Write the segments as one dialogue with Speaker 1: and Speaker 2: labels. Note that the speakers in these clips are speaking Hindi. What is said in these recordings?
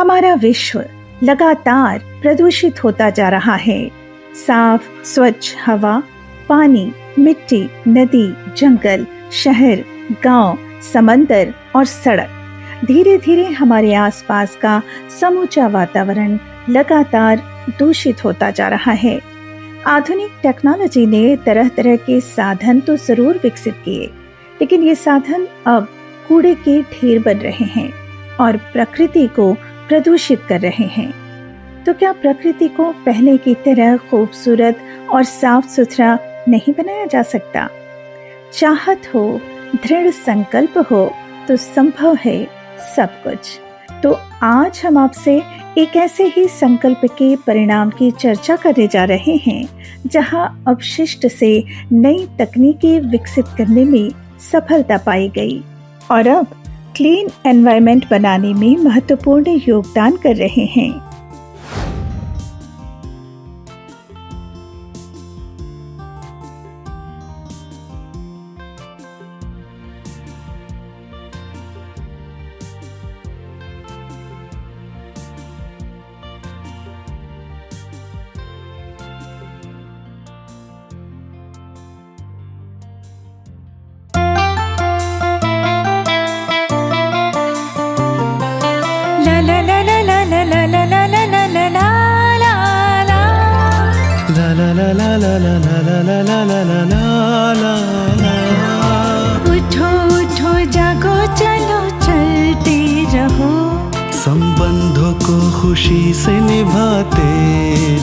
Speaker 1: हमारा विश्व लगातार प्रदूषित होता जा रहा है। साफ स्वच्छ हवा, पानी, मिट्टी, नदी, जंगल, शहर, गांव, समंदर और सड़क, धीरे धीरे हमारे आसपास का समूचा वातावरण लगातार दूषित होता जा रहा है। आधुनिक टेक्नोलॉजी ने तरह तरह के साधन तो जरूर विकसित किए, लेकिन ये साधन अब कूड़े के ढेर बन रहे हैं और प्रकृति को प्रदूषित कर रहे हैं। तो क्या प्रकृति को पहले की तरह खूबसूरत और साफ सुथरा नहीं बनाया जा सकता? चाहत हो, दृढ़ संकल्प हो तो संभव है सब कुछ। तो आज हम आपसे एक ऐसे ही संकल्प के परिणाम की चर्चा करने जा रहे हैं, जहां अपशिष्ट से नई तकनीकें विकसित करने में सफलता पाई गई और अब क्लीन एनवायरनमेंट बनाने में महत्वपूर्ण योगदान कर रहे हैं।
Speaker 2: उठो उठो जागो चलो चलते रहो,
Speaker 3: संबंधों को खुशी से निभाते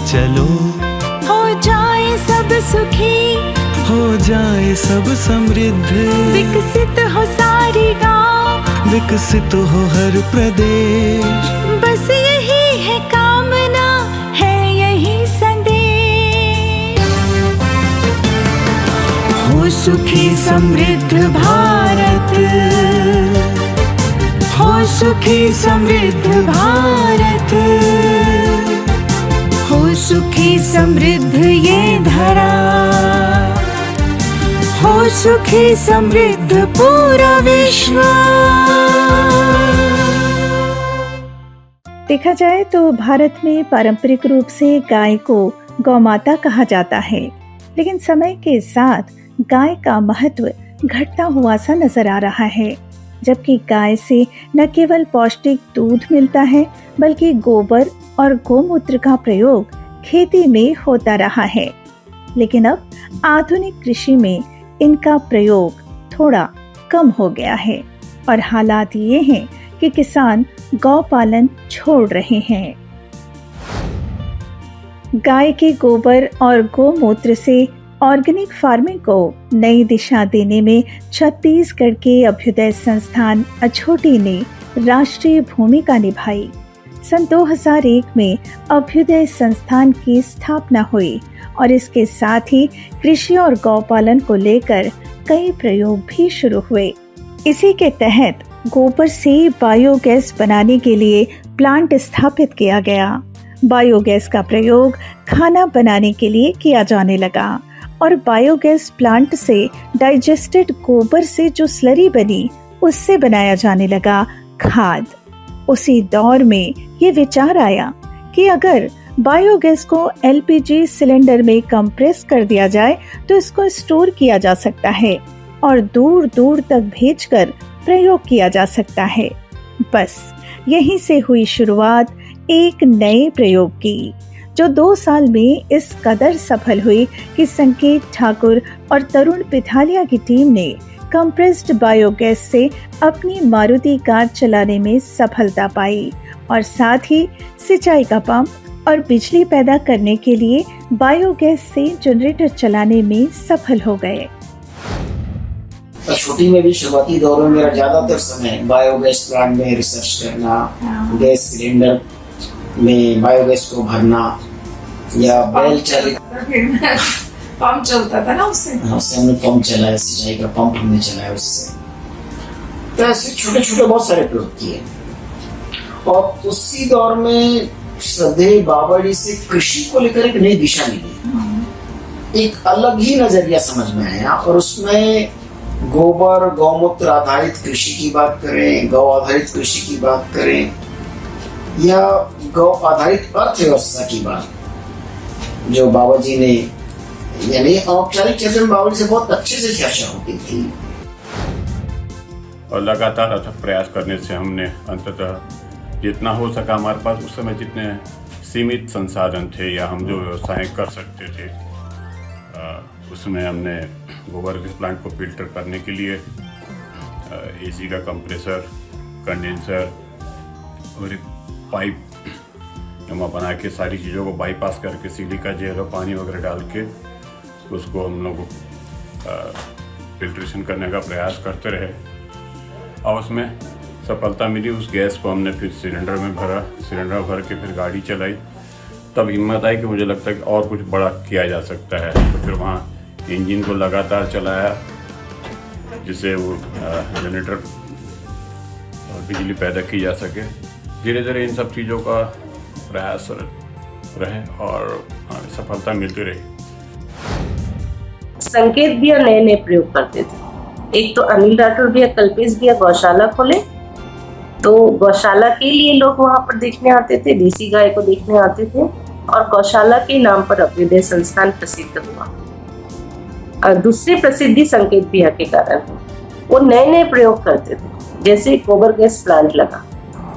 Speaker 3: चलो।
Speaker 2: हो जाए सब सुखी,
Speaker 3: हो जाए सब समृद्ध,
Speaker 2: विकसित हो सारी गांव,
Speaker 3: विकसित हो हर प्रदेश।
Speaker 2: बस यही है कामना, है यही संदेश। हो सुखी समृद्ध भारत, हो सुखी समृद्ध भारत, हो सुखी समृद्ध ये धरा, हो सुखी समृद्ध पूरा विश्व।
Speaker 1: देखा जाए तो भारत में पारंपरिक रूप से गाय को गौमाता कहा जाता है, लेकिन समय के साथ गाय का महत्व घटता हुआ सा नजर आ रहा है। जबकि गाय से न केवल पौष्टिक दूध मिलता है, बल्कि गोबर और गोमूत्र का प्रयोग खेती में होता रहा है। लेकिन अब आधुनिक कृषि में इनका प्रयोग थोड़ा कम हो गया है और हालात ये हैं कि किसान गौ पालन छोड़ रहे हैं। गाय के गोबर और गोमूत्र से ऑर्गेनिक फार्मिंग को नई दिशा देने में छत्तीसगढ़ के अभ्युदय संस्थान अछोटी ने राष्ट्रीय भूमिका निभाई। सन 2001 में अभ्युदय संस्थान की स्थापना हुई और इसके साथ ही कृषि और गौपालन को लेकर कई प्रयोग भी शुरू हुए। इसी के तहत गोबर से बायोगैस बनाने के लिए प्लांट स्थापित किया गया। बायोगैस का प्रयोग खाना बनाने के लिए किया जाने लगा और बायोगैस प्लांट से डाइजेस्टेड गोबर से जो स्लरी बनी, उससे बनाया जाने लगा खाद। उसी दौर में ये विचार आया कि अगर बायोगैस को एलपीजी सिलेंडर में कंप्रेस कर दिया जाए तो इसको स्टोर किया जा सकता है और दूर दूर तक भेजकर प्रयोग किया जा सकता है। बस यहीं से हुई शुरुआत एक नए प्रयोग की, जो 2 साल में इस कदर सफल हुई कि संकेत ठाकुर और तरुण पिथालिया की टीम ने कंप्रेस्ड बायोगैस से अपनी मारुति कार चलाने में सफलता पाई और साथ ही सिंचाई का पंप और बिजली पैदा करने के लिए बायोगैस से जनरेटर चलाने में सफल हो गए।
Speaker 4: छोटी में भी शुरुआती दौर में मेरा ज्यादातर समय बायोगैस प्लांट में रिसर्च करना, गैस सिलेंडर में बायोगैस को भरना या बैल चालित
Speaker 5: पंप चलता था ना उससे।
Speaker 4: उससे हमने पंप चलाया, सिंचाई का पंप हमने चलाया उससे। तो ऐसे छोटे छोटे बहुत सारे प्रयोग किए और उसी दौर में श्रद्धेय बाबा जी से कृषि को लेकर एक नई दिशा मिली, एक अलग ही नजरिया समझ में आया और उसमें गोबर गौमूत्र आधारित कृषि की बात करें, गौ आधारित कृषि की बात करें या गौ आधारित अर्थव्यवस्था की बात जो बाबा जी ने, यानी औपचारिक चर्चा में बाबा जी से बहुत अच्छे से चर्चा होती थी।
Speaker 6: और लगातार अथक प्रयास करने से हमने अंततः जितना हो सका, हमारे पास उस समय जितने सीमित संसाधन थे या हम जो व्यवसाय कर सकते थे, उसमें हमने गोबर गैस प्लांट को फिल्टर करने के लिए एसी का कंप्रेसर, कंडेंसर और एक पाइप जमा बना के सारी चीज़ों को बाईपास करके सिलिका जेल और पानी वगैरह डाल के उसको हम लोग फिल्ट्रेशन करने का प्रयास करते रहे और उसमें सफलता मिली। उस गैस को हमने फिर सिलेंडर में भरा, सिलेंडर भर के फिर गाड़ी चलाई। तब हिम्मत आई कि मुझे लगता है कि और कुछ बड़ा किया जा सकता है। तो फिर वहाँ इंजन को लगातार चलाया जिससे वो जनरेटर और बिजली पैदा की जा सके। धीरे धीरे इन सब चीज़ों का प्रयास रहे और सफलता मिलती रही।
Speaker 7: संकेत भैया नए नए प्रयोग करते थे। एक तो अनिल राठौर भैया, कल्पेश भैया गौशाला खोले, तो गौशाला के लिए लोग वहां पर देखने आते थे, देसी गाय को देखने आते थे और गौशाला के नाम पर अभ्युदय संस्थान प्रसिद्ध हुआ। और दूसरी प्रसिद्धि संकेत भैया के कारण है, वो नए नए प्रयोग करते थे। जैसे गोबर गैस प्लांट लगा,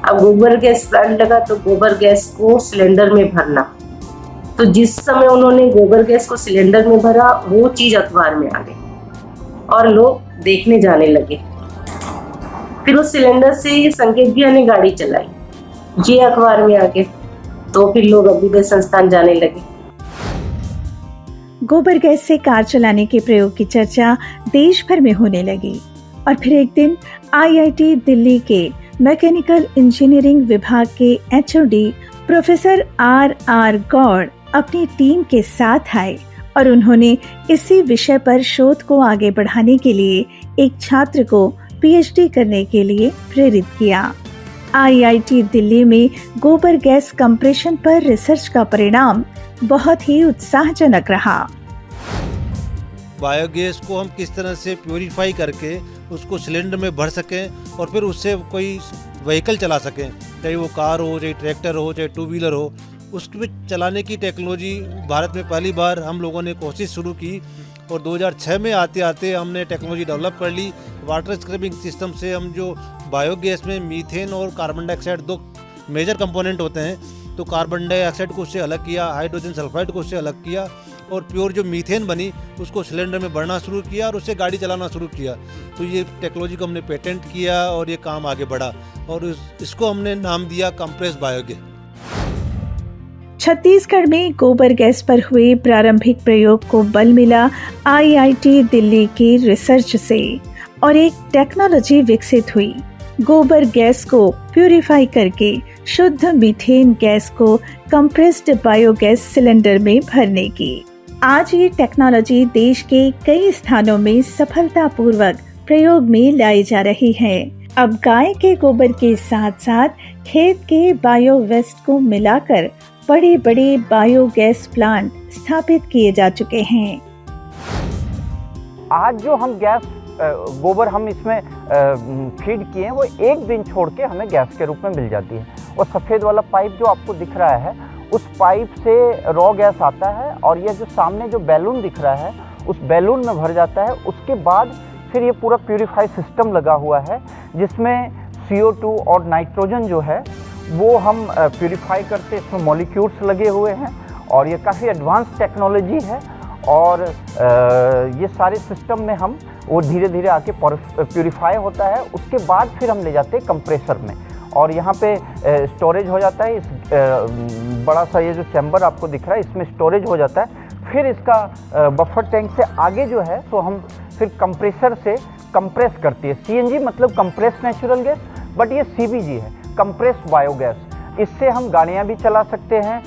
Speaker 7: अब गोबर गैस प्लांट लगा तो गोबर गैस को सिलेंडर में भरना, तो जिस समय उन्होंने गोबर गैस को सिलेंडर में भरा वो चीज अखबार में आ गई और लोग देखने जाने लगे। फिर उस सिलेंडर से संकेत भैया ने गाड़ी चलाई, ये अखबार में आ गए, तो फिर लोग अभ्युदय संस्थान जाने लगे।
Speaker 1: गोबर गैस से कार चलाने के प्रयोग की चर्चा देश भर में होने लगी और फिर एक दिन आईआईटी दिल्ली के मैकेनिकल इंजीनियरिंग विभाग के एचओडी प्रोफेसर आर गौड़ अपनी टीम के साथ आए और उन्होंने इसी विषय पर शोध को आगे बढ़ाने के लिए एक छात्र को पीएचडी करने के लिए प्रेरित किया। आईआईटी दिल्ली में गोबर गैस कंप्रेशन पर रिसर्च का परिणाम बहुत ही उत्साहजनक रहा।
Speaker 8: बायोगैस को हम किस तरह से प्योरीफाई करके उसको सिलेंडर में भर सकें और फिर उससे कोई व्हीकल चला सकें, चाहे वो कार हो, चाहे ट्रैक्टर हो, चाहे टू व्हीलर हो, उसको चलाने की टेक्नोलॉजी भारत में पहली बार हम लोगों ने कोशिश शुरू की और 2006 में आते आते हमने टेक्नोलॉजी डेवलप कर ली। वाटर स्क्रबिंग सिस्टम से हम जो बायोगैस में मीथेन और कार्बन डाइऑक्साइड दो मेजर कंपोनेंट होते हैं, तो कार्बन डाइऑक्साइड को उससे अलग किया, हाइड्रोजन सल्फाइड को उससे अलग किया और प्योर जो मीथेन बनी उसको सिलेंडर में भरना शुरू किया और उससे गाड़ी चलाना शुरू किया। तो ये टेक्नोलॉजी को हमने पेटेंट किया और ये काम आगे बढ़ा और इसको हमने नाम दिया कंप्रेस्ड बायोगैस।
Speaker 1: छत्तीसगढ़ में गोबर गैस पर हुए प्रारंभिक प्रयोग को बल मिला आईआईटी दिल्ली की रिसर्च से और एक टेक्नोलॉजी विकसित हुई गोबर गैस को प्यूरिफाई करके शुद्ध मीथेन गैस को कंप्रेस्ड बायोगैस सिलेंडर में भरने की। आज ये टेक्नोलॉजी देश के कई स्थानों में सफलतापूर्वक प्रयोग में लाई जा रही है। अब गाय के गोबर के साथ साथ खेत के बायो वेस्ट को मिलाकर बड़े बड़े बायोगैस प्लांट स्थापित किए जा चुके हैं।
Speaker 9: आज जो हम गैस गोबर हम इसमें फीड किए हैं वो एक दिन छोड़ के हमें गैस के रूप में मिल जाती है। और सफ़ेद वाला पाइप जो आपको दिख रहा है उस पाइप से रॉ गैस आता है और ये जो सामने जो बैलून दिख रहा है उस बैलून में भर जाता है। उसके बाद फिर ये पूरा प्यूरिफाई सिस्टम लगा हुआ है जिसमें CO2 और नाइट्रोजन जो है वो हम प्यूरिफाई करते, इसमें मॉलिक्यूल्स लगे हुए हैं और ये काफ़ी एडवांस टेक्नोलॉजी है। और ये सारे सिस्टम में हम वो धीरे धीरे आके प्यूरिफाई होता है। उसके बाद फिर हम ले जाते हैं कंप्रेसर में और यहाँ पे स्टोरेज हो जाता है। इस बड़ा सा ये जो चैम्बर आपको दिख रहा है इसमें स्टोरेज हो जाता है। फिर इसका बफर टैंक से आगे जो है तो हम फिर कंप्रेसर से कंप्रेस करती है। CNG मतलब कंप्रेस नेचुरल गैस, बट ये CBG है, कंप्रेस बायोगैस। इससे हम गाड़ियाँ भी चला सकते हैं।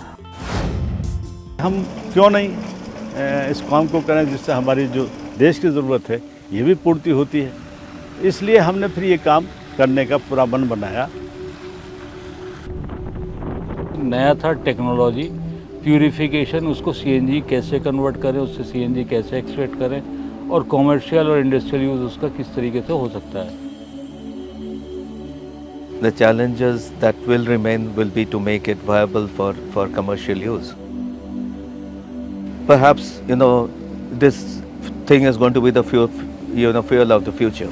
Speaker 10: हम क्यों नहीं इस काम को करें जिससे हमारी जो देश की ज़रूरत है ये भी पूर्ति होती है। इसलिए हमने फिर ये काम करने का पूरा मन बनाया।
Speaker 11: नया था टेक्नोलॉजी प्यूरिफिकेशन, उसको CNG कैसे कन्वर्ट करें, उससे CNG कैसे एक्सट्रैक्ट करें और कॉमर्शियल और इंडस्ट्रियल यूज़ उसका किस तरीके से हो सकता है।
Speaker 12: The challenges that will remain will be to make it viable for commercial use. Perhaps, this thing is going to be the fuel of the future.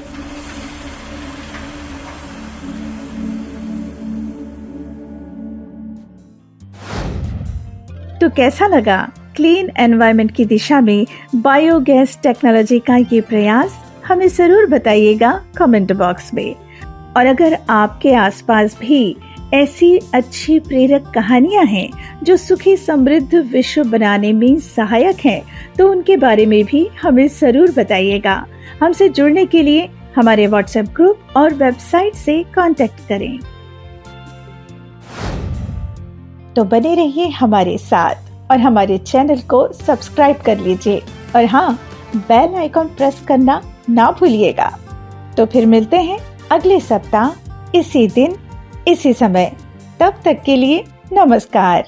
Speaker 1: तो कैसा लगा क्लीन एनवायरनमेंट की दिशा में बायोगैस टेक्नोलॉजी का ये प्रयास? हमें जरूर बताइएगा कमेंट बॉक्स में। और अगर आपके आसपास भी ऐसी अच्छी प्रेरक कहानियां हैं जो सुखी समृद्ध विश्व बनाने में सहायक हैं, तो उनके बारे में भी हमें जरूर बताइएगा। हमसे जुड़ने के लिए हमारे व्हाट्सएप ग्रुप और वेबसाइट से कांटेक्ट करें। तो बने रहिए हमारे साथ और हमारे चैनल को सब्सक्राइब कर लीजिए और हाँ, बेल आइकॉन प्रेस करना ना भूलिएगा। तो फिर मिलते हैं अगले सप्ताह इसी दिन इसी समय। तब तक के लिए नमस्कार।